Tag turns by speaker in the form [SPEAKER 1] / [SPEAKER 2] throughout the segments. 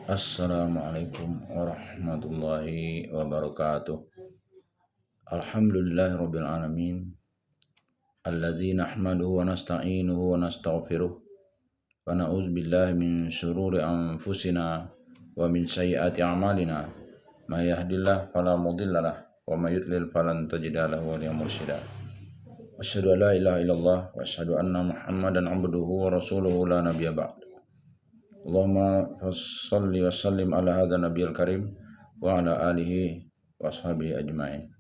[SPEAKER 1] Assalamualaikum warahmatullahi wabarakatuh. Alhamdulillahirabbil alamin. Alladzi nahmaduhu wa nasta'inuhu wa nastaghfiruh. Wa na'udzu billahi min syururi anfusina wa min sayyiati a'malina. May yahdihillahu fala mudhillalah wa may yudlil falan tajida lahu waliyyan mursyida. Asyhadu an la ilaha illallah wa asyhadu anna Muhammadan 'abduhu wa rasuluhu la nabiyya ba'd. Allahumma shalli wa sallim ala hadzal nabiyil karim wa ala alihi wa ashabihi ajmain.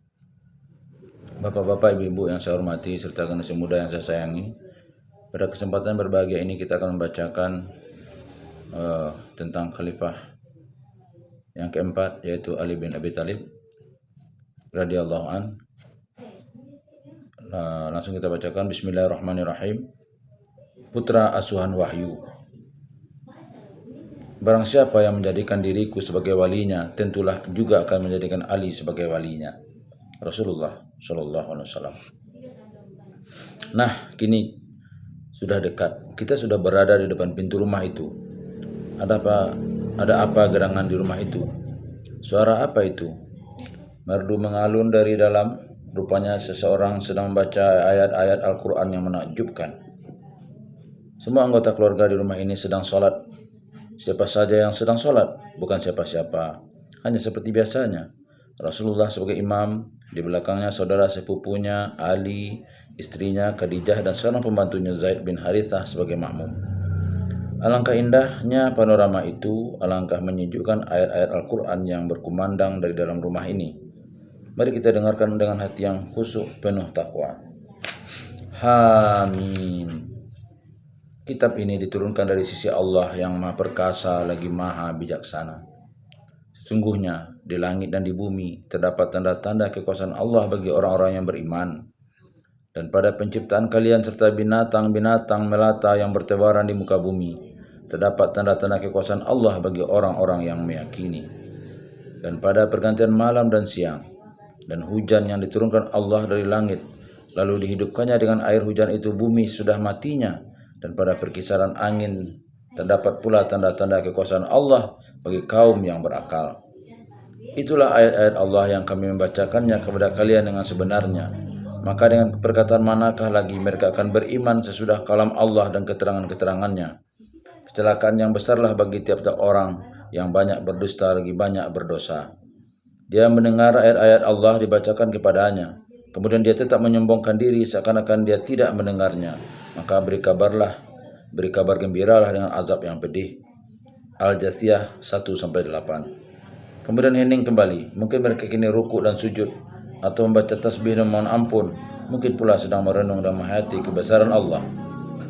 [SPEAKER 1] Bapak-bapak, ibu-ibu yang saya hormati serta generasi muda yang saya sayangi, pada kesempatan berbahagia ini kita akan membacakan tentang khalifah yang keempat, yaitu Ali bin Abi Thalib radhiyallahu an. Langsung kita bacakan. Bismillahirrahmanirrahim. Putra asuhan wahyu. Barang siapa yang menjadikan diriku sebagai walinya, tentulah juga akan menjadikan Ali sebagai walinya. Rasulullah Shallallahu Alaihi Wasallam. Nah, kini sudah dekat. Kita sudah berada di depan pintu rumah itu. Ada apa gerangan di rumah itu? Suara apa itu? Merdu mengalun dari dalam. Rupanya seseorang sedang membaca ayat-ayat Al-Quran yang menakjubkan. Semua anggota keluarga di rumah ini sedang sholat. Siapa saja yang sedang sholat, bukan siapa-siapa, hanya seperti biasanya. Rasulullah sebagai imam, di belakangnya saudara sepupunya Ali, istrinya Khadijah, dan seorang pembantunya Zaid bin Harithah sebagai makmum. Alangkah indahnya panorama itu, alangkah menyejukkan ayat-ayat Al-Quran yang berkumandang dari dalam rumah ini. Mari kita dengarkan dengan hati yang khusyuk penuh takwa. Amin. Kitab ini diturunkan dari sisi Allah yang Maha Perkasa lagi Maha Bijaksana. Sesungguhnya di langit dan di bumi terdapat tanda-tanda kekuasaan Allah bagi orang-orang yang beriman. Dan pada penciptaan kalian serta binatang-binatang melata yang bertebaran di muka bumi terdapat tanda-tanda kekuasaan Allah bagi orang-orang yang meyakini. Dan pada pergantian malam dan siang dan hujan yang diturunkan Allah dari langit, lalu dihidupkannya dengan air hujan itu bumi sudah matinya. Dan pada perkisaran angin terdapat pula tanda-tanda kekuasaan Allah bagi kaum yang berakal. Itulah ayat-ayat Allah yang kami membacakannya kepada kalian dengan sebenarnya. Maka dengan perkataan manakah lagi mereka akan beriman sesudah kalam Allah dan keterangan-keterangannya? Kecelakaan yang besarlah bagi tiap-tiap orang yang banyak berdusta lagi banyak berdosa. Dia mendengar ayat-ayat Allah dibacakan kepadanya, kemudian dia tetap menyombongkan diri seakan-akan dia tidak mendengarnya. Maka beri kabar gembiralah dengan azab yang pedih. Al-Jathiyah 1-8. Kemudian hening kembali. Mungkin mereka kini rukuk dan sujud, atau membaca tasbih dan mohon ampun. Mungkin pula sedang merenung dan menghayati kebesaran Allah.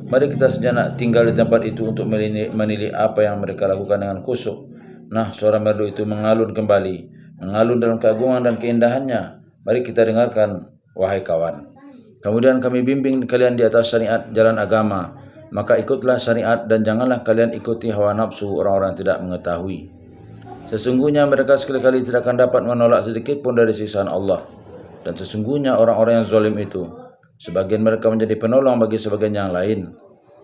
[SPEAKER 1] Mari kita sejenak tinggal di tempat itu untuk menilik apa yang mereka lakukan dengan khusyuk. Nah, suara merdu itu mengalun kembali, mengalun dalam keagungan dan keindahannya. Mari kita dengarkan, wahai kawan. Kemudian kami bimbing kalian di atas syariat jalan agama. Maka ikutlah syariat dan janganlah kalian ikuti hawa nafsu orang-orang yang tidak mengetahui. Sesungguhnya mereka sekali-kali tidak akan dapat menolak sedikit pun dari siksaan Allah. Dan sesungguhnya orang-orang yang zalim itu, sebagian mereka menjadi penolong bagi sebagian yang lain.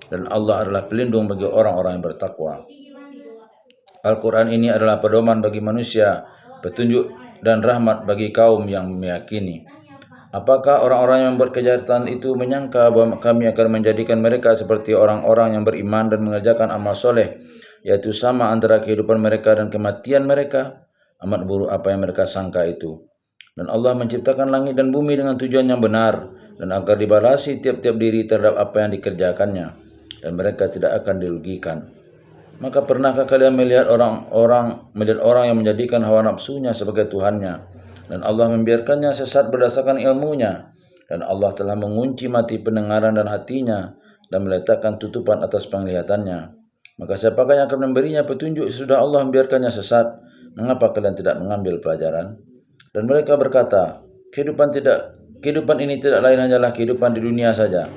[SPEAKER 1] Dan Allah adalah pelindung bagi orang-orang yang bertakwa. Al-Quran ini adalah pedoman bagi manusia, petunjuk dan rahmat bagi kaum yang meyakini. Apakah orang-orang yang membuat kejahatan itu menyangka bahwa kami akan menjadikan mereka seperti orang-orang yang beriman dan mengerjakan amal soleh, yaitu sama antara kehidupan mereka dan kematian mereka? Amat buruk apa yang mereka sangka itu. Dan Allah menciptakan langit dan bumi dengan tujuan yang benar, dan agar dibalasi tiap-tiap diri terhadap apa yang dikerjakannya, dan mereka tidak akan dirugikan. Maka pernahkah kalian melihat orang yang menjadikan hawa nafsunya sebagai Tuhannya, dan Allah membiarkannya sesat berdasarkan ilmunya, dan Allah telah mengunci mati pendengaran dan hatinya, dan meletakkan tutupan atas penglihatannya. Maka siapakah yang akan memberinya petunjuk sesudah Allah membiarkannya sesat? Mengapa kalian tidak mengambil pelajaran? Dan mereka berkata, kehidupan ini tidak lain hanyalah kehidupan di dunia saja.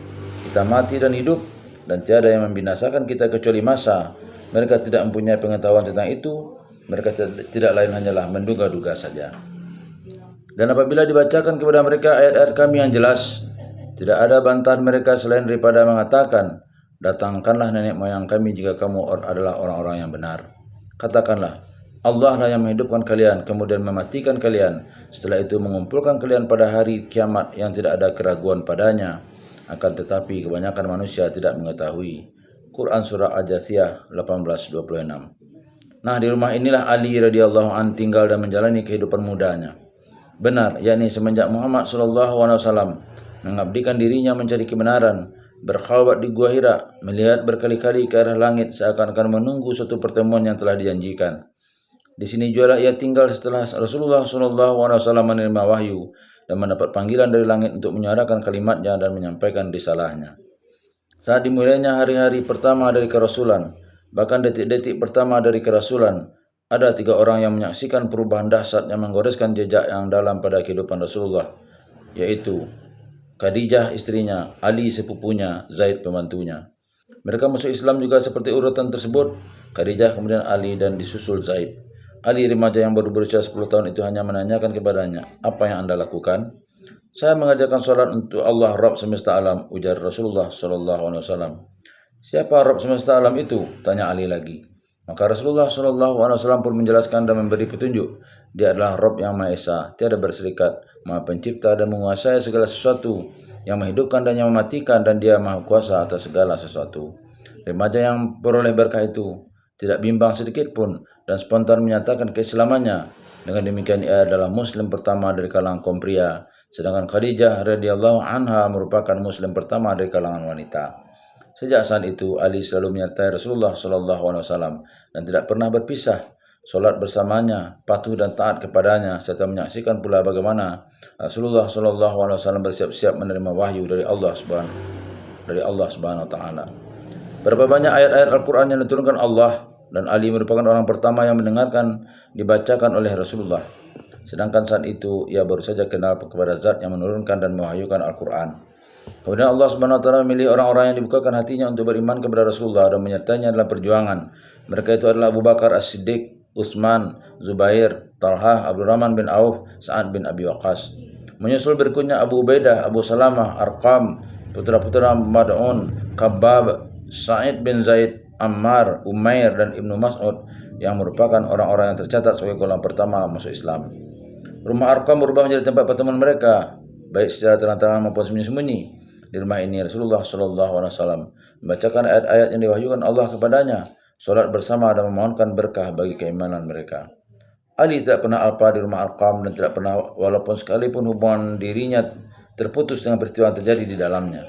[SPEAKER 1] Kita mati dan hidup, dan tiada yang membinasakan kita kecuali masa. Mereka tidak mempunyai pengetahuan tentang itu. Mereka tidak lain hanyalah menduga-duga saja. Dan apabila dibacakan kepada mereka ayat-ayat kami yang jelas, tidak ada bantahan mereka selain daripada mengatakan, datangkanlah nenek moyang kami jika kamu adalah orang-orang yang benar. Katakanlah, Allah lah yang menghidupkan kalian, kemudian mematikan kalian. Setelah itu mengumpulkan kalian pada hari kiamat yang tidak ada keraguan padanya. Akan tetapi kebanyakan manusia tidak mengetahui. Quran Surah Al-Jathiyah 18:26. Nah, di rumah inilah Ali radhiyallahu an tinggal dan menjalani kehidupan mudanya. Benar, yakni semenjak Muhammad SAW mengabdikan dirinya mencari kebenaran, berkhalwat di Gua Hira, melihat berkali-kali ke arah langit seakan-akan menunggu suatu pertemuan yang telah dijanjikan. Di sini juga ia tinggal setelah Rasulullah SAW menerima wahyu dan mendapat panggilan dari langit untuk menyuarakan kalimatnya dan menyampaikan risalahnya. Saat dimulainya hari-hari pertama dari kerasulan, bahkan detik-detik pertama dari kerasulan, ada 3 orang yang menyaksikan perubahan dahsyat yang menggoreskan jejak yang dalam pada kehidupan Rasulullah, yaitu Khadijah istrinya, Ali sepupunya, Zaid pembantunya. Mereka masuk Islam juga seperti urutan tersebut, Khadijah kemudian Ali dan disusul Zaid. Ali remaja yang baru berusia 10 tahun itu hanya menanyakan kepadanya, "Apa yang Anda lakukan?" "Saya mengajarkan sholat untuk Allah Rabb semesta alam," ujar Rasulullah SAW. "Siapa Rabb semesta alam itu?" tanya Ali lagi. Maka Rasulullah SAW pun menjelaskan dan memberi petunjuk. Dia adalah Rabb yang Maha Esa, tiada berserikat, Maha Pencipta dan menguasai segala sesuatu, yang menghidupkan dan yang mematikan, dan Dia Maha Kuasa atas segala sesuatu. Remaja yang beroleh berkah itu tidak bimbang sedikit pun dan spontan menyatakan keislamannya. Dengan demikian ia adalah muslim pertama dari kalangan kaum pria, sedangkan Khadijah radhiyallahu anha merupakan muslim pertama dari kalangan wanita. Sejak saat itu Ali selalu menyertai Rasulullah SAW dan tidak pernah berpisah. Solat bersamanya, patuh dan taat kepadanya, serta menyaksikan pula bagaimana Rasulullah SAW bersiap-siap menerima wahyu dari Allah Subhanahu wa taala. Berapa banyak ayat-ayat Al-Quran yang diturunkan Allah, dan Ali merupakan orang pertama yang mendengarkan dibacakan oleh Rasulullah. Sedangkan saat itu ia baru saja kenal kepada zat yang menurunkan dan mewahyukan Al-Quran. Kemudian Allah Subhanahu wa taala memilih orang-orang yang dibukakan hatinya untuk beriman kepada Rasulullah dan menyertainya dalam perjuangan. Mereka itu adalah Abu Bakar As-Siddiq, Utsman, Zubair, Talhah, Abdurrahman bin Auf, Sa'ad bin Abi Waqqas. Menyusul berikutnya Abu Ubaidah, Abu Salamah, Arqam, putra-putra Mad'un, Khabbab, Sa'id bin Zaid, Ammar, Umair, dan Ibnu Mas'ud yang merupakan orang-orang yang tercatat sebagai golongan pertama masuk Islam. Rumah Arqam berubah menjadi tempat pertemuan mereka, baik secara terang-terangan maupun sembunyi-sembunyi. Di rumah ini Rasulullah SAW membacakan ayat-ayat yang diwahyukan Allah kepadanya, solat bersama dan memohonkan berkah bagi keimanan mereka. Ali tidak pernah alpa di rumah Arqam dan tidak pernah walaupun sekalipun hubungan dirinya terputus dengan peristiwa yang terjadi di dalamnya.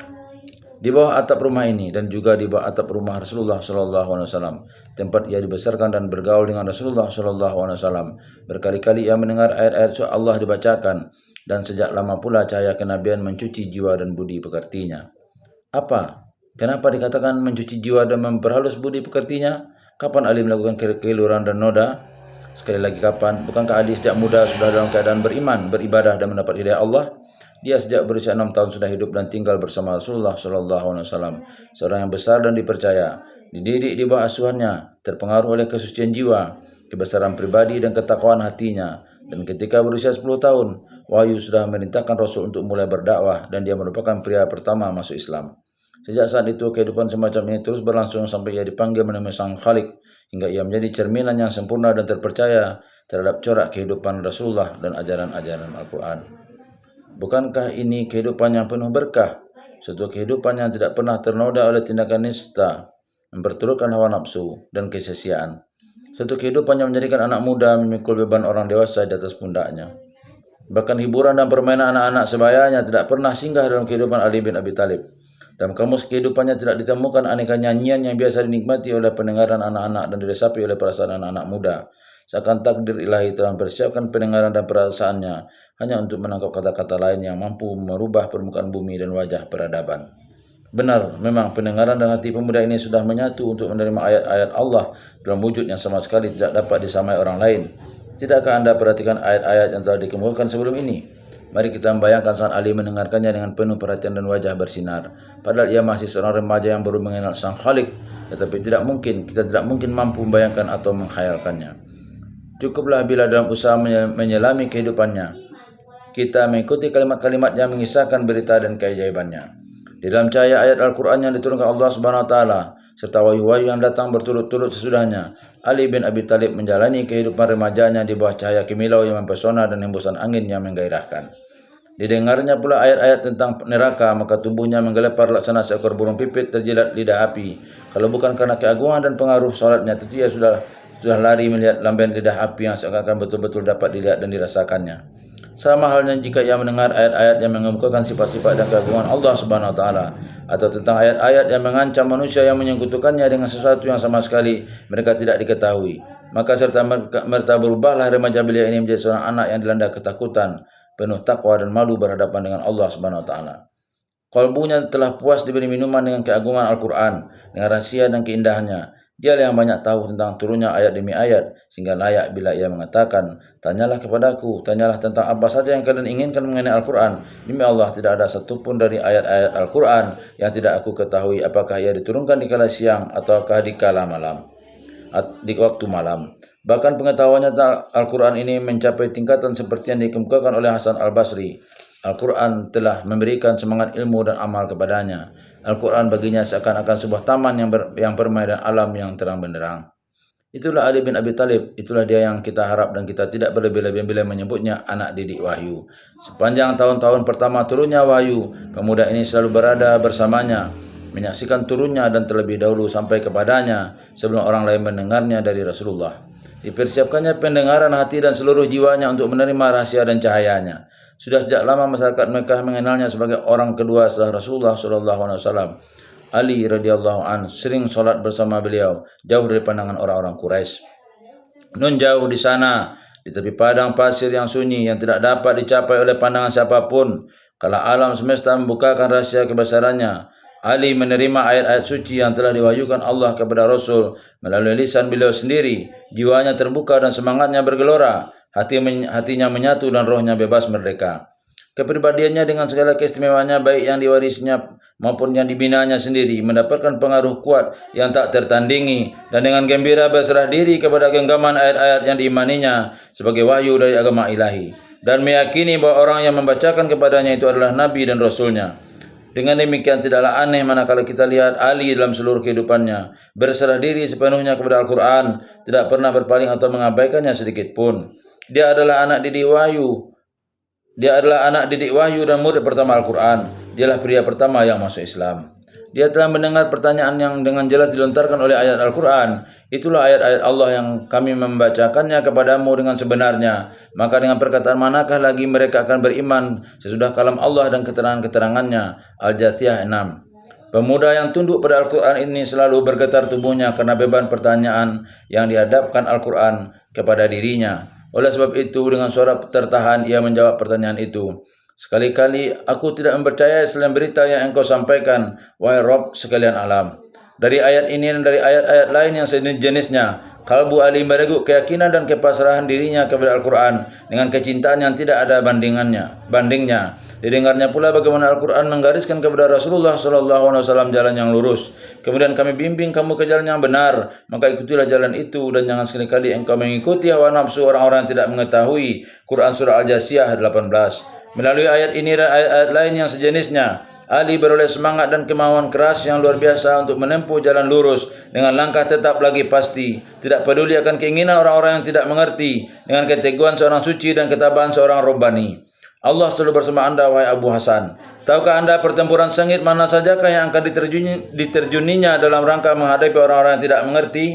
[SPEAKER 1] Di bawah atap rumah ini dan juga di bawah atap rumah Rasulullah SAW, tempat ia dibesarkan dan bergaul dengan Rasulullah SAW, berkali-kali ia mendengar ayat-ayat surah Allah dibacakan, dan sejak lama pula cahaya kenabian mencuci jiwa dan budi pekertinya. Apa? Kenapa dikatakan mencuci jiwa dan memperhalus budi pekertinya? Kapan Ali melakukan kekeliruan dan noda? Sekali lagi kapan? Bukankah Ali sejak muda sudah dalam keadaan beriman, beribadah dan mendapat hidayah Allah? Dia sejak berusia 6 tahun sudah hidup dan tinggal bersama Rasulullah SAW, seorang yang besar dan dipercaya, dididik di bawah asuhannya, terpengaruh oleh kesucian jiwa, kebesaran pribadi dan ketakwaan hatinya. Dan ketika berusia 10 tahun, wahyu sudah memerintahkan Rasul untuk mulai berdakwah dan dia merupakan pria pertama masuk Islam. Sejak saat itu kehidupan semacam ini terus berlangsung sampai ia dipanggil menemui Sang Khalik, hingga ia menjadi cerminan yang sempurna dan terpercaya terhadap corak kehidupan Rasulullah dan ajaran-ajaran Al-Quran. Bukankah ini kehidupan yang penuh berkah? Suatu kehidupan yang tidak pernah ternoda oleh tindakan nista, memperturutkan hawa nafsu dan kesia-siaan. Suatu kehidupan yang menjadikan anak muda memikul beban orang dewasa di atas pundaknya. Bahkan hiburan dan permainan anak-anak sebayanya tidak pernah singgah dalam kehidupan Ali bin Abi Thalib. Dalam kamus kehidupannya tidak ditemukan aneka nyanyian yang biasa dinikmati oleh pendengaran anak-anak dan diresapi oleh perasaan anak-anak muda. Seakan takdir ilahi telah mempersiapkan pendengaran dan perasaannya hanya untuk menangkap kata-kata lain yang mampu merubah permukaan bumi dan wajah peradaban. Benar, memang pendengaran dan hati pemuda ini sudah menyatu untuk menerima ayat-ayat Allah dalam wujud yang sama sekali tidak dapat disamai orang lain. Tidakkah Anda perhatikan ayat-ayat yang telah dikemukakan sebelum ini? Mari kita membayangkan saat Ali mendengarkannya dengan penuh perhatian dan wajah bersinar. Padahal ia masih seorang remaja yang baru mengenal Sang Khalik, tetapi kita tidak mungkin mampu membayangkan atau menghayalkannya. Cukuplah bila dalam usaha menyelami kehidupannya, kita mengikuti kalimat-kalimat yang mengisahkan berita dan keajaibannya. Di dalam cahaya ayat Al-Quran yang diturunkan Allah Subhanahu wa taala, serta wahyu-wahyu yang datang berturut-turut sesudahnya. Ali bin Abi Thalib menjalani kehidupan remajanya di bawah cahaya kimilau yang mempesona dan hembusan angin yang menggairahkan. Didengarnya pula ayat-ayat tentang neraka, maka tubuhnya menggelepar laksana seekor burung pipit terjilat lidah api. Kalau bukan karena keagungan dan pengaruh salatnya, tentu ia sudah lari melihat lamben lidah api yang seakan-akan betul-betul dapat dilihat dan dirasakannya. Sama halnya jika ia mendengar ayat-ayat yang mengemukakan sifat-sifat dan keagungan Allah Subhanahu wa taala, atau tentang ayat-ayat yang mengancam manusia yang menyekutukannya dengan sesuatu yang sama sekali mereka tidak diketahui, maka serta merta berubahlah remaja belia ini menjadi seorang anak yang dilanda ketakutan, penuh takwa dan malu berhadapan dengan Allah Subhanahu wa taala. Kalbunya telah puas diberi minuman dengan keagungan Al-Quran, dengan rahasia dan keindahannya. Dialah yang banyak tahu tentang turunnya ayat demi ayat, sehingga layak bila ia mengatakan, tanyalah kepadaku, tanyalah tentang apa saja yang kalian inginkan mengenai Al-Quran. Demi Allah, tidak ada satupun dari ayat-ayat Al-Quran yang tidak aku ketahui, apakah ia diturunkan di kala siang ataukah di kala malam, di waktu malam. Bahkan pengetahuannya tentang Al-Quran ini mencapai tingkatan seperti yang dikemukakan oleh Hasan Al-Basri. Al-Quran telah memberikan semangat ilmu dan amal kepadanya. Al-Quran baginya seakan-akan sebuah taman yang bermain dan alam yang terang benderang. Itulah Ali bin Abi Thalib, itulah dia yang kita harap dan kita tidak berlebih-lebih bila menyebutnya anak didik wahyu. Sepanjang tahun-tahun pertama turunnya wahyu, pemuda ini selalu berada bersamanya, menyaksikan turunnya dan terlebih dahulu sampai kepadanya sebelum orang lain mendengarnya dari Rasulullah. Dipersiapkannya pendengaran hati dan seluruh jiwanya untuk menerima rahasia dan cahayanya. Sudah sejak lama masyarakat Mekah mengenalnya sebagai orang kedua setelah Rasulullah SAW. Ali radhiyallahu an sering sholat bersama beliau, jauh dari pandangan orang-orang Quraisy. Nun jauh di sana, di tepi padang pasir yang sunyi yang tidak dapat dicapai oleh pandangan siapapun, kala alam semesta membukakan rahasia kebesarannya, Ali menerima ayat-ayat suci yang telah diwahyukan Allah kepada Rasul melalui lisan beliau sendiri. Jiwanya terbuka dan semangatnya bergelora, hatinya menyatu dan rohnya bebas merdeka. Kepribadiannya dengan segala keistimewaannya, baik yang diwarisinya maupun yang dibinanya sendiri, mendapatkan pengaruh kuat yang tak tertandingi, dan dengan gembira berserah diri kepada genggaman ayat-ayat yang diimaninya sebagai wahyu dari agama ilahi, dan meyakini bahwa orang yang membacakan kepadanya itu adalah Nabi dan Rasulnya. Dengan demikian tidaklah aneh manakala kita lihat Ali dalam seluruh kehidupannya berserah diri sepenuhnya kepada Al-Quran, tidak pernah berpaling atau mengabaikannya sedikit pun. Dia adalah anak didik wahyu dan murid pertama Al-Quran. Dialah pria pertama yang masuk Islam. Dia telah mendengar pertanyaan yang dengan jelas dilontarkan oleh ayat Al-Quran. Itulah ayat-ayat Allah yang kami membacakannya kepadamu dengan sebenarnya. Maka dengan perkataan manakah lagi mereka akan beriman sesudah kalam Allah dan keterangan-keterangannya. Al-Jathiyah 6. Pemuda yang tunduk pada Al-Quran ini selalu bergetar tubuhnya karena beban pertanyaan yang dihadapkan Al-Quran kepada dirinya. Oleh sebab itu, dengan suara tertahan ia menjawab pertanyaan itu. Sekali-kali aku tidak mempercayai selain berita yang engkau sampaikan, wahai Rabb sekalian alam. Dari ayat ini dan dari ayat-ayat lain yang sejenisnya, kalbu Ali meragukan keyakinan dan kepasrahan dirinya kepada Al-Quran dengan kecintaan yang tidak ada bandingnya. Didengarnya pula bagaimana Al-Quran menggariskan kepada Rasulullah SAW jalan yang lurus. Kemudian kami bimbing kamu ke jalan yang benar, maka ikutilah jalan itu dan jangan sekali-kali engkau mengikuti hawa nafsu orang-orang yang tidak mengetahui. Quran Surah Al-Jasiyah 18. Melalui ayat ini dan ayat-ayat lain yang sejenisnya, Ali beroleh semangat dan kemauan keras yang luar biasa untuk menempuh jalan lurus dengan langkah tetap lagi pasti, tidak peduli akan keinginan orang-orang yang tidak mengerti, dengan keteguhan seorang suci dan ketabahan seorang Rabbani. Allah selalu bersama anda, wahai Abu Hasan. Tahukah anda pertempuran sengit mana sajakah yang akan diterjuninya dalam rangka menghadapi orang-orang yang tidak mengerti?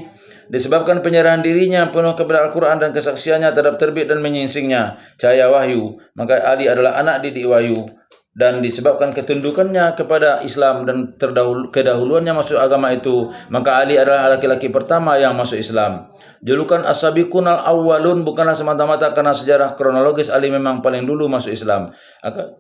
[SPEAKER 1] Disebabkan penyerahan dirinya penuh kepada Al-Quran dan kesaksiannya terhadap terbit dan menyingsingnya cahaya wahyu, maka Ali adalah anak didik wahyu. Dan disebabkan ketundukannya kepada Islam dan kedahuluannya masuk agama itu, maka Ali adalah laki-laki pertama yang masuk Islam. Julukan As-Sabiqun Al-Awwalun bukanlah semata-mata karena sejarah kronologis Ali memang paling dulu masuk Islam.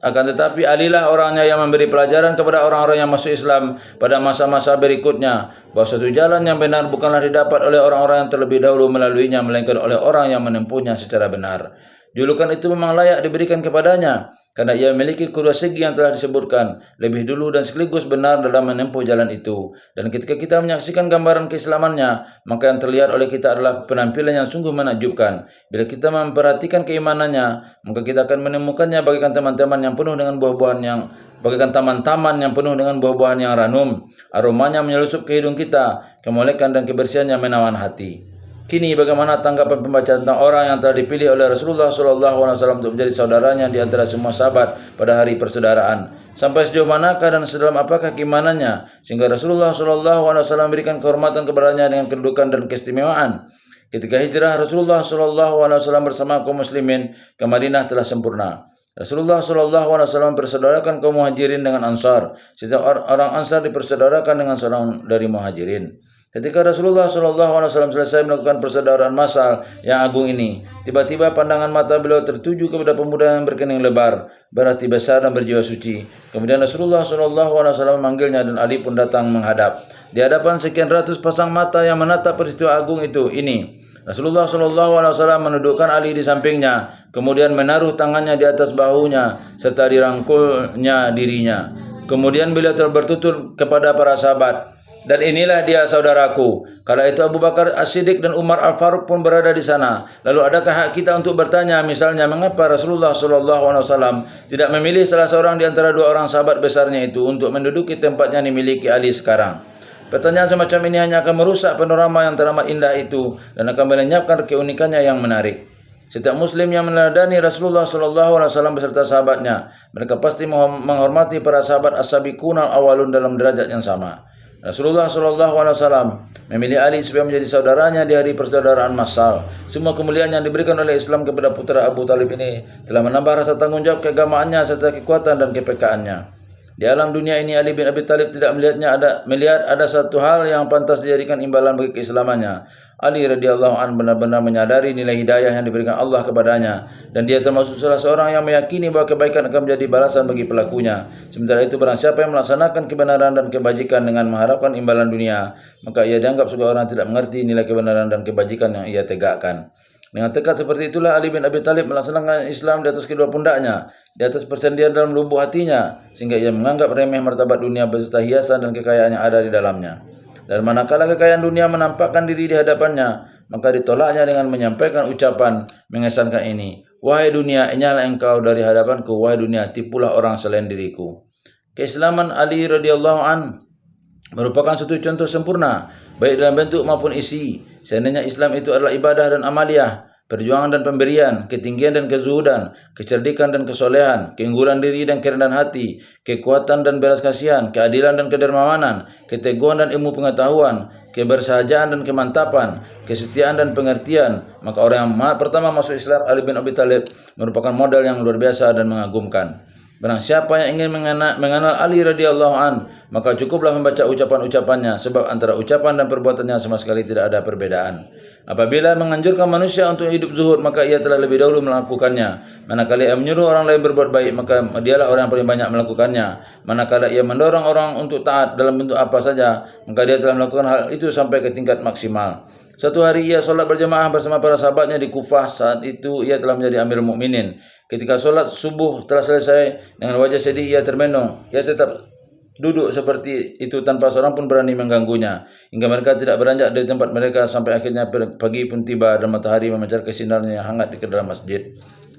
[SPEAKER 1] Akan tetapi Ali lah orangnya yang memberi pelajaran kepada orang-orang yang masuk Islam pada masa-masa berikutnya, bahwa suatu jalan yang benar bukanlah didapat oleh orang-orang yang terlebih dahulu melaluinya, melainkan oleh orang yang menempuhnya secara benar. Julukan itu memang layak diberikan kepadanya karena ia memiliki kedua segi yang telah disebutkan lebih dulu dan sekaligus benar dalam menempuh jalan itu. Dan ketika kita menyaksikan gambaran keislamannya, maka yang terlihat oleh kita adalah penampilan yang sungguh menakjubkan. Bila kita memperhatikan keimanannya, maka kita akan menemukannya bagaikan teman-teman yang penuh dengan buah-buahan yang bagaikan taman-taman yang penuh dengan buah-buahan yang ranum. Aromanya menyelusup ke hidung kita, kemelekan dan kebersihannya menawan hati. Kini bagaimana tanggapan pembaca tentang orang yang telah dipilih oleh Rasulullah SAW untuk menjadi saudaranya di antara semua sahabat pada hari persaudaraan? Sampai sejauh manakah dan sedalam apakah keimanannya sehingga Rasulullah SAW memberikan kehormatan kepadanya dengan kedudukan dan keistimewaan? Ketika hijrah Rasulullah SAW bersama kaum muslimin ke Madinah telah sempurna. Rasulullah SAW mempersaudarakan kaum muhajirin dengan ansar. Setiap orang ansar dipersaudarakan dengan seorang dari muhajirin. Ketika Rasulullah SAW selesai melakukan persaudaraan massal yang agung ini, tiba-tiba pandangan mata beliau tertuju kepada pemuda yang berkening lebar, berhati besar dan berjiwa suci. Kemudian Rasulullah SAW memanggilnya dan Ali pun datang menghadap. Di hadapan sekian ratus pasang mata yang menatap peristiwa agung itu ini, Rasulullah SAW menundukkan Ali di sampingnya, kemudian menaruh tangannya di atas bahunya serta dirangkulnya dirinya. Kemudian beliau bertutur kepada para sahabat, dan inilah dia saudaraku. Kala itu Abu Bakar As-Siddiq dan Umar Al-Faruq pun berada di sana. Lalu adakah hak kita untuk bertanya, misalnya mengapa Rasulullah SAW tidak memilih salah seorang di antara dua orang sahabat besarnya itu untuk menduduki tempatnya yang dimiliki Ali sekarang? Pertanyaan semacam ini hanya akan merusak panorama yang teramat indah itu dan akan melenyapkan keunikannya yang menarik. Setiap muslim yang meneladani Rasulullah SAW beserta sahabatnya, mereka pasti menghormati para sahabat as-sabiqun al-awwalun dalam derajat yang sama. Rasulullah SAW memilih Ali supaya menjadi saudaranya di hari persaudaraan massal. Semua kemuliaan yang diberikan oleh Islam kepada putra Abu Talib ini telah menambah rasa tanggung jawab keagamaannya serta kekuatan dan kepekaannya. Di alam dunia ini Ali bin Abi Talib tidak melihat ada satu hal yang pantas dijadikan imbalan bagi keislamannya. Ali radhiyallahu an benar-benar menyadari nilai hidayah yang diberikan Allah kepadanya, dan dia termasuk salah seorang yang meyakini bahwa kebaikan akan menjadi balasan bagi pelakunya. Sementara itu barang siapa yang melaksanakan kebenaran dan kebajikan dengan mengharapkan imbalan dunia, maka ia dianggap sebagai orang tidak mengerti nilai kebenaran dan kebajikan yang ia tegakkan. Dengan tekad seperti itulah Ali bin Abi Talib melaksanakan Islam di atas kedua pundaknya, di atas persendian dalam lubuk hatinya, sehingga ia menganggap remeh martabat dunia beserta hiasan dan kekayaan yang ada di dalamnya. Dan manakala kekayaan dunia menampakkan diri di hadapannya, maka ditolaknya dengan menyampaikan ucapan mengesankan ini, "Wahai dunia, inyalah engkau dari hadapanku, wahai dunia, tipulah orang selain diriku." Keislaman Ali radhiyallahu an merupakan suatu contoh sempurna, baik dalam bentuk maupun isi. Seandainya Islam itu adalah ibadah dan amaliyah, perjuangan dan pemberian, ketinggian dan kezuhudan, kecerdikan dan kesolehan, keunggulan diri dan kerendahan hati, kekuatan dan belas kasihan, keadilan dan kedermawanan, keteguhan dan ilmu pengetahuan, kebersahajaan dan kemantapan, kesetiaan dan pengertian, maka orang yang pertama masuk Islam, Ali bin Abi Talib, merupakan modal yang luar biasa dan mengagumkan. Barang siapa yang ingin mengenal Ali radhiyallahu an, maka cukuplah membaca ucapan-ucapannya, sebab antara ucapan dan perbuatannya sama sekali tidak ada perbedaan. Apabila menganjurkan manusia untuk hidup zuhud, maka ia telah lebih dahulu melakukannya. Manakala ia menyuruh orang lain berbuat baik, maka dialah orang yang paling banyak melakukannya. Manakala ia mendorong orang untuk taat dalam bentuk apa saja, maka dia telah melakukan hal itu sampai ke tingkat maksimal. Suatu hari ia solat berjamaah bersama para sahabatnya di Kufah. Saat itu ia telah menjadi Amirul Mukminin. Ketika solat subuh telah selesai, dengan wajah sedih ia termenung. Ia tetap duduk seperti itu tanpa seorang pun berani mengganggunya, hingga mereka tidak beranjak dari tempat mereka sampai akhirnya pagi pun tiba dan matahari memancar kesinarnya yang hangat di dalam masjid.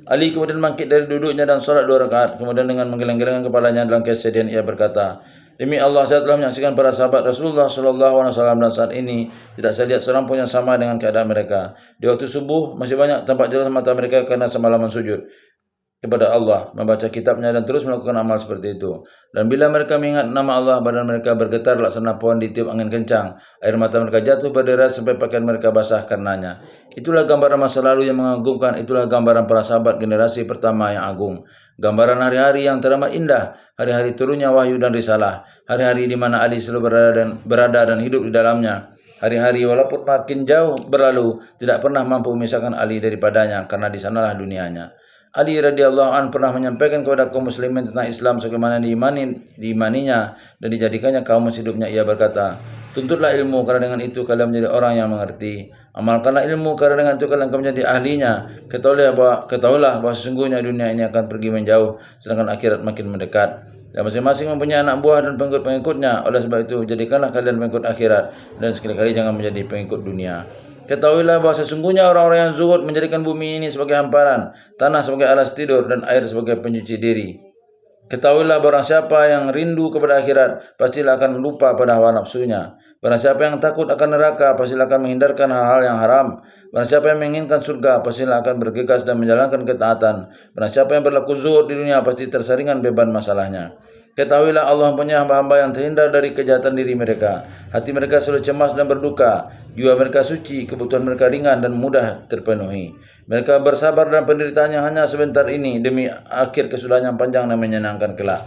[SPEAKER 1] Ali kemudian bangkit dari duduknya dan solat 2 rakaat. Kemudian dengan menggeleng-gelengkan kepalanya dalam kesedihan ia berkata, "Demi Allah, saya telah menyaksikan para sahabat Rasulullah SAW dan saat ini tidak saya lihat seorang pun yang sama dengan keadaan mereka. Di waktu subuh masih banyak tampak jelas mata mereka karena semalaman sujud kepada Allah, membaca kitabnya dan terus melakukan amal seperti itu. Dan bila mereka mengingat nama Allah, badan mereka bergetar laksana pohon ditiup angin kencang. Air mata mereka jatuh berderas sampai pakaian mereka basah karenanya." Itulah gambaran masa lalu yang mengagumkan. Itulah gambaran para sahabat generasi pertama yang agung. Gambaran hari-hari yang teramat indah, hari-hari turunnya wahyu dan risalah, hari-hari di mana Ali selalu berada dan hidup di dalamnya. Hari-hari walaupun makin jauh berlalu, tidak pernah mampu memisahkan Ali daripadanya, karena di sanalah dunianya. Ali radhiyallahu an pernah menyampaikan kepada kaum muslimin tentang Islam sebagaimana diimaninya dan dijadikannya kaum hidupnya. Ia berkata, "Tuntutlah ilmu, karena dengan itu kalian menjadi orang yang mengerti. Amalkanlah ilmu, karena dengan itu kalian akan menjadi ahlinya. Ketahuilah bahwa sesungguhnya dunia ini akan pergi menjauh, sedangkan akhirat makin mendekat. Dan masing-masing mempunyai anak buah dan pengikut-pengikutnya. Oleh sebab itu, jadikanlah kalian pengikut akhirat, dan sekali-kali jangan menjadi pengikut dunia. Ketahuilah bahwa sesungguhnya orang-orang yang zuhud menjadikan bumi ini sebagai hamparan, tanah sebagai alas tidur, dan air sebagai pencuci diri. Ketahuilah barang siapa yang rindu kepada akhirat, pastilah akan lupa pada hawa nafsunya. Barang siapa yang takut akan neraka, pastilah akan menghindarkan hal-hal yang haram. Barang siapa yang menginginkan surga, pastilah akan bergegas dan menjalankan ketaatan. Barang siapa yang berlaku zuhud di dunia, pasti tersaringan beban masalahnya. Ketahuilah Allah punya hamba-hamba yang terhindar dari kejahatan diri mereka. Hati mereka selalu cemas dan berduka. Jiwa mereka suci, kebutuhan mereka ringan dan mudah terpenuhi. Mereka bersabar dalam penderitaannya hanya sebentar ini demi akhir kesudahan yang panjang dan menyenangkan kelak.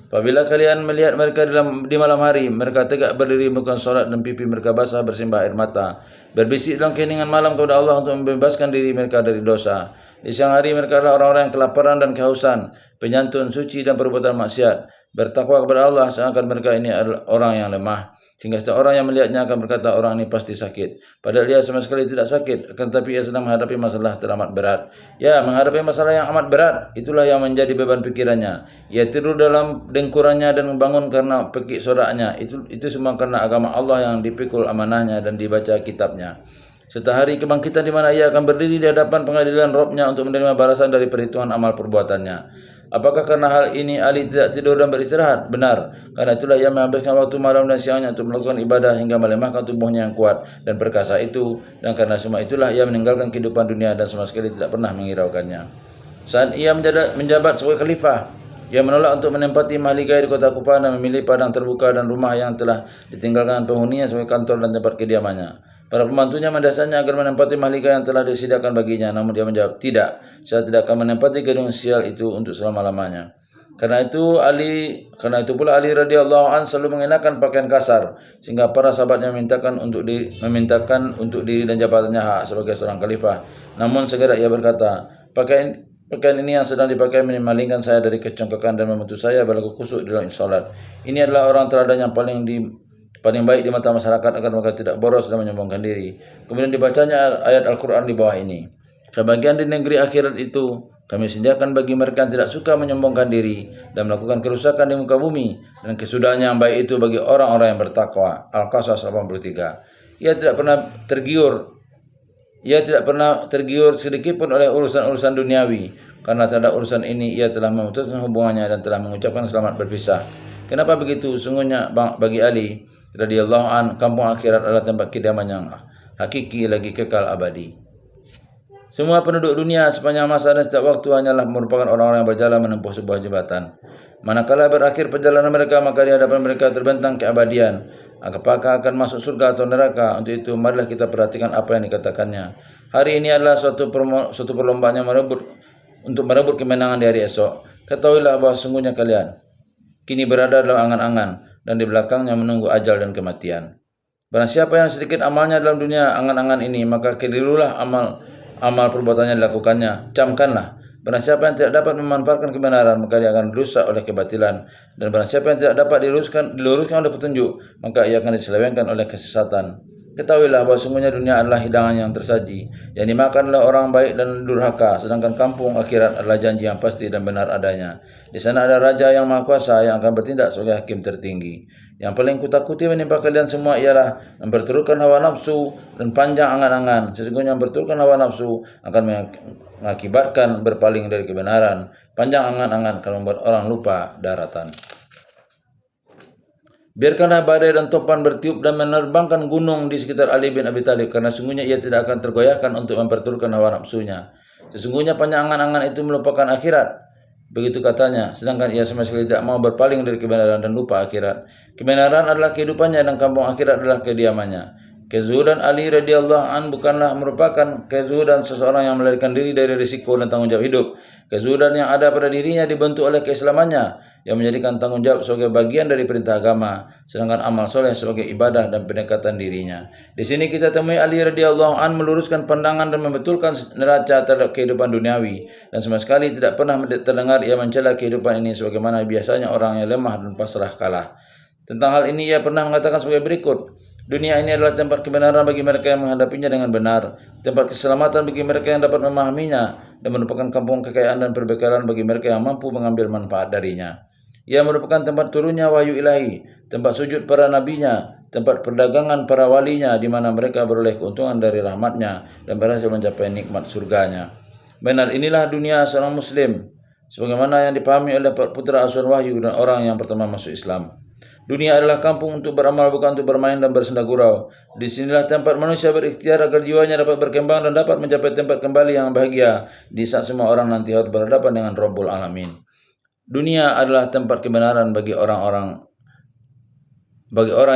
[SPEAKER 1] Apabila kalian melihat mereka di malam hari, mereka tegak berdiri melakukan solat dan pipi mereka basah bersimbah air mata. Berbisik dalam keheningan malam kepada Allah untuk membebaskan diri mereka dari dosa. Di siang hari mereka adalah orang-orang yang kelaparan dan kehausan, penyantun, suci dan perbuatan maksiat. Bertakwa kepada Allah seakan mereka ini adalah orang yang lemah. Sehingga setiap orang yang melihatnya akan berkata orang ini pasti sakit. Padahal dia sama sekali tidak sakit, akan tetapi ia sedang menghadapi masalah teramat berat. Ya, menghadapi masalah yang amat berat, itulah yang menjadi beban pikirannya. Ia tidur dalam dengkurannya dan membangun karena pekik soraknya. Itu semua karena agama Allah yang dipikul amanahnya dan dibaca kitabnya. Serta hari kebangkitan di mana ia akan berdiri di hadapan pengadilan Robnya untuk menerima balasan dari perhitungan amal perbuatannya. Apakah karena hal ini Ali tidak tidur dan beristirahat? Benar, karena itulah ia menghabiskan waktu malam dan siangnya untuk melakukan ibadah hingga melemahkan tubuhnya yang kuat dan perkasa itu, dan karena semua itulah ia meninggalkan kehidupan dunia dan sama sekali tidak pernah menghiraukannya. Saat ia menjabat sebagai khalifah, ia menolak untuk menempati mahligai di kota Kufah dan memilih padang terbuka dan rumah yang telah ditinggalkan penghuninya sebagai kantor dan tempat kediamannya. Para pembantunya mendasarnya agar menempati mahligai yang telah disediakan baginya, namun dia menjawab, tidak, saya tidak akan menempati gedung sial itu untuk selama-lamanya. Karena itu pula Ali radhiyallahu an selalu mengenakan pakaian kasar, sehingga para sahabatnya memintakan untuk diri dan jabatannya hak sebagai seorang khalifah. Namun segera ia berkata, pakaian ini yang sedang dipakai memalingkan saya dari kecongkakan dan membantu saya berlaku khusyuk dalam salat. Ini adalah orang teladan yang paling baik di mata masyarakat agar mereka tidak boros dan menyombongkan diri. Kemudian dibacanya ayat Al-Quran di bawah ini. Sebagian di negeri akhirat itu kami sediakan bagi mereka yang tidak suka menyombongkan diri dan melakukan kerusakan di muka bumi, dan kesudahannya yang baik itu bagi orang-orang yang bertakwa. Al-Qasas 83. Ia tidak pernah tergiur sedikit pun oleh urusan-urusan duniawi. Karena terhadap urusan ini ia telah memutuskan hubungannya dan telah mengucapkan selamat berpisah. Kenapa begitu? Sungguhnya bagi Ali radhiyallahu an, kampung akhirat adalah tempat kediaman yang hakiki lagi kekal abadi. Semua penduduk dunia sepanjang masa dan setiap waktu hanyalah merupakan orang-orang yang berjalan menempuh sebuah jembatan. Manakala berakhir perjalanan mereka, maka di hadapan mereka terbentang keabadian. Apakah akan masuk surga atau neraka? Untuk itu, marilah kita perhatikan apa yang dikatakannya. Hari ini adalah suatu perlombaan yang untuk merebut kemenangan di hari esok. Ketahuilah bahwa sesungguhnya kalian kini berada dalam angan-angan, dan di belakangnya menunggu ajal dan kematian. Barang siapa yang sedikit amalnya dalam dunia angan-angan ini, maka kelirulah amal perbuatannya dilakukannya. Camkanlah. Barang siapa yang tidak dapat memanfaatkan kebenaran, maka dia akan rusak oleh kebatilan. Dan barang siapa yang tidak dapat diluruskan oleh petunjuk, maka ia akan diselewengkan oleh kesesatan. Ketahuilah bahwa sungguhnya dunia adalah hidangan yang tersaji, yang dimakan oleh orang baik dan durhaka, sedangkan kampung akhirat adalah janji yang pasti dan benar adanya. Di sana ada raja yang maha kuasa yang akan bertindak sebagai hakim tertinggi. Yang paling kutakuti menimpa kalian semua ialah memperturutkan hawa nafsu dan panjang angan-angan. Sesungguhnya memperturutkan hawa nafsu akan mengakibatkan berpaling dari kebenaran. Panjang angan-angan akan membuat orang lupa daratan. Biarkanlah badai dan topan bertiup dan menerbangkan gunung di sekitar Ali bin Abi Thalib, karena sungguhnya ia tidak akan tergoyahkan untuk memperturutkan hawa nafsunya. Sesungguhnya panjang angan-angan itu melupakan akhirat. Begitu katanya, sedangkan ia sama sekali tidak mau berpaling dari kebenaran dan lupa akhirat. Kebenaran adalah kehidupannya dan kampung akhirat adalah kediamannya. Kezuhudan Ali radhiyallahu an bukanlah merupakan kezuhudan seseorang yang melarikan diri dari risiko dan tanggung jawab hidup. Kezuhudan yang ada pada dirinya dibentuk oleh keislamannya, yang menjadikan tanggung jawab sebagai bagian dari perintah agama, sedangkan amal soleh sebagai ibadah dan pendekatan dirinya. Di sini kita temui Ali radhiyallahu an meluruskan pandangan dan membetulkan neraca terhadap kehidupan duniawi, dan sama sekali tidak pernah terdengar ia mencela kehidupan ini sebagaimana biasanya orang yang lemah dan pasrah kalah. Tentang hal ini ia pernah mengatakan sebagai berikut. Dunia ini adalah tempat kebenaran bagi mereka yang menghadapinya dengan benar, tempat keselamatan bagi mereka yang dapat memahaminya, dan merupakan kampung kekayaan dan perbekalan bagi mereka yang mampu mengambil manfaat darinya. Ia merupakan tempat turunnya wahyu ilahi, tempat sujud para nabinya, tempat perdagangan para walinya, di mana mereka beroleh keuntungan dari rahmatnya dan berhasil mencapai nikmat surganya. Benar, inilah dunia seorang muslim. sebagaimana yang dipahami oleh putra asuhan wahyu dan orang yang pertama masuk Islam. Dunia adalah kampung untuk beramal, bukan untuk bermain dan bersenda gurau. Disinilah tempat manusia berikhtiar agar jiwanya dapat berkembang dan dapat mencapai tempat kembali yang bahagia di saat semua orang nanti harus berhadapan dengan Rabbul Alamin. Dunia adalah tempat kebenaran bagi orang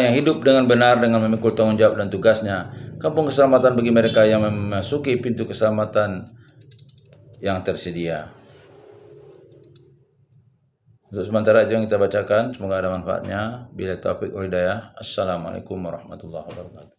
[SPEAKER 1] yang hidup dengan benar dengan memikul tanggung jawab dan tugasnya. Kampung keselamatan bagi mereka yang memasuki pintu keselamatan yang tersedia. Untuk sementara itu yang kita bacakan, semoga ada manfaatnya. Bila taufik wal hidayah. Assalamualaikum warahmatullahi wabarakatuh.